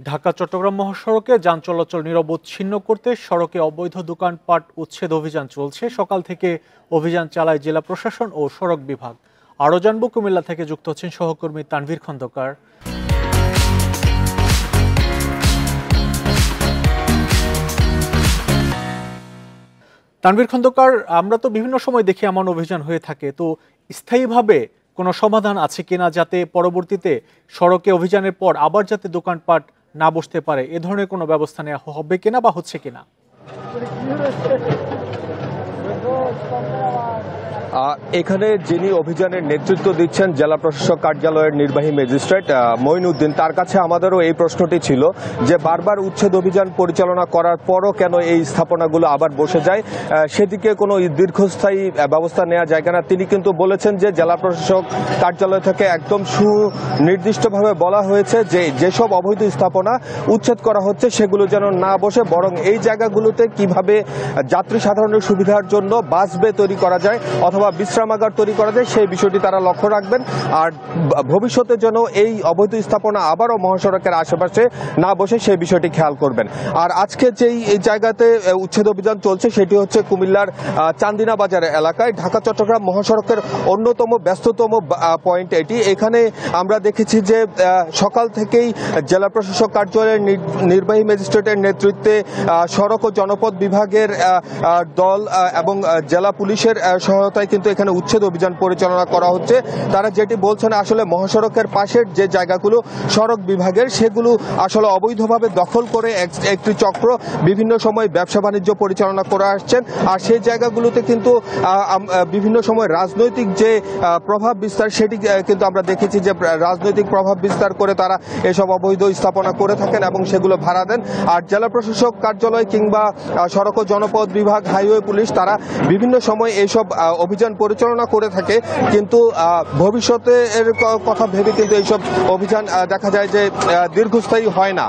ঢাকা চট্টগ্রাম মহাসড়কে যান চলাচল নিরবচ্ছিন্ন করতে সড়কে অবৈধ দোকানপাট উচ্ছেদ অভিযান চলছে। সকাল থেকে অভিযান চালায় জেলা প্রশাসন ও সড়ক বিভাগ। আরও জানব, কুমিল্লা থেকে যুক্ত হচ্ছেন সহকর্মী তানভীর খন্দকার। তানভীর খন্দকার, আমরা তো বিভিন্ন সময় দেখি এমন অভিযান হয়ে থাকে, তো স্থায়ীভাবে কোনো সমাধান আছে কিনা যাতে পরবর্তীতে সড়কে অভিযানের পর আবার যাতে দোকানপাট না বসতে পারে, এ ধরনের কোনো ব্যবস্থা নেওয়া হবে কিনা বা হচ্ছে কিনা? এখানে যিনি অভিযানের নেতৃত্ব দিচ্ছেন জেলা প্রশাসক কার্যালয়ের নির্বাহী ম্যাজিস্ট্রেট মঈনুদ্দিন, তার কাছে আমাদেরও এই প্রশ্নটি ছিল যে বারবার উচ্ছেদ অভিযান পরিচালনা করার পরও কেন এই স্থাপনাগুলো আবার বসে যায়, সেদিকে কোনো দীর্ঘস্থায়ী ব্যবস্থা নেওয়া যায় কিনা। তিনি কিন্তু বলেছেন যে জেলা প্রশাসক কার্যালয় থেকে একদম সুনির্দিষ্টভাবে বলা হয়েছে যে যেসব অবৈধ স্থাপনা উচ্ছেদ করা হচ্ছে সেগুলো যেন না বসে, বরং এই জায়গাগুলোতে কিভাবে যাত্রী সাধারণের সুবিধার জন্য বাস বে তৈরি করা যায় অথবা বিশ্রামাগার তৈরি করা যায় সেই বিষয়টি তারা লক্ষ্য রাখবেন। আর ভবিষ্যতে যেন এই অবৈধ স্থাপনা আবারও মহাসড়কের আশেপাশে না বসে সেই বিষয়টি খেয়াল করবেন। আর আজকে যেই এই জায়গাতে উচ্ছেদ অভিযান চলছে সেটি হচ্ছে কুমিল্লার চান্দিনা বাজার এলাকায়। ঢাকা চট্টগ্রাম মহাসড়কের অন্যতম ব্যস্ততম পয়েন্ট এটি। এখানে আমরা দেখেছি যে সকাল থেকেই জেলা প্রশাসক কার্যালয়ের নির্বাহী ম্যাজিস্ট্রেটের নেতৃত্বে সড়ক ও জনপথ বিভাগের দল এবং জেলা পুলিশের সহায়তায় কিন্তু এখানে উচ্ছেদ অভিযান পরিচালনা করা হচ্ছে। তারা যেটি বলছেন, আসলে মহাসড়কের পাশের যে জায়গাগুলো সড়ক বিভাগের, সেগুলো আসলে অবৈধভাবে দখল করে একটি চক্র বিভিন্ন সময় ব্যবসা বাণিজ্য পরিচালনা করে আসছেন। আর সেই জায়গাগুলোতে কিন্তু বিভিন্ন সময় রাজনৈতিক যে প্রভাব বিস্তার, সেটি কিন্তু আমরা দেখেছি যে রাজনৈতিক প্রভাব বিস্তার করে তারা এসব অবৈধ স্থাপনা করে থাকেন এবং সেগুলো ভাড়া দেন। আর জেলা প্রশাসক কার্যালয় কিংবা সড়ক ও জনপথ বিভাগ, হাইওয়ে পুলিশ, তারা বিভিন্ন সময় এইসব অভিযান পরিচালনা করে থাকে, কিন্তু ভবিষ্যতে এর কথা ভেবে কিন্তু এইসব অভিযান দেখা যায় যে দীর্ঘস্থায়ী হয় না।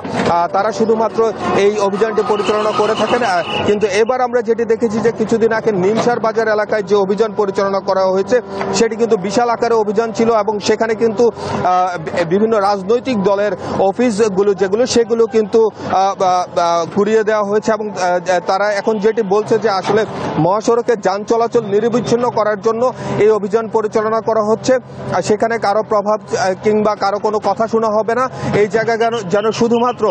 তারা শুধুমাত্র এই অভিযানটি পরিচালনা করে থাকেন। কিন্তু এবার আমরা যেটি দেখেছি যে কিছুদিন আগে নিমসার বাজার এলাকায় যে অভিযান পরিচালনা করা হয়েছে সেটি কিন্তু বিশাল আকারে অভিযান ছিল এবং সেখানে কিন্তু বিভিন্ন রাজনৈতিক দলের অফিসগুলো যেগুলো সেগুলো কিন্তু ঘুরিয়ে দেওয়া হয়েছে এবং তারা এখন যেটি বলছে যে আসলে মহাসড়কে যান চলাচল নিরবিচ্ছিন্ন করার জন্য এই অভিযান পরিচালনা করা হচ্ছে। সেখানে কারো প্রভাব কিংবা কারো কোনো কথা শোনা হবে না, এই জায়গা যেন শুধুমাত্র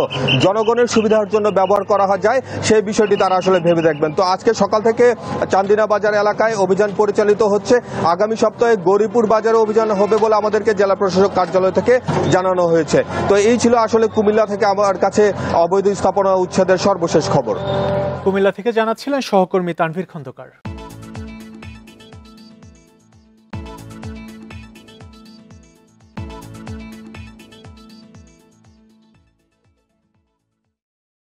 জনগণের সুবিধার জন্য ব্যবহার করা যায় সেই বিষয়টি তারা আসলে ভেবে দেখবেন। তো আজকে সকাল থেকে চান্দিনা বাজার এলাকায় অভিযান পরিচালিত হচ্ছে। আগামী সপ্তাহে গৌরীপুর বাজারে অভিযান হবে বলে আমাদেরকে জেলা প্রশাসক কার্যালয় থেকে জানানো হয়েছে। তো এই ছিল আসলে কুমিল্লা থেকে আমার কাছে অবৈধ স্থাপনা উচ্ছেদের সর্বশেষ খবর। কুমিল্লা থেকে জানাচ্ছিলেন সহকর্মী তানভীর খন্দকার।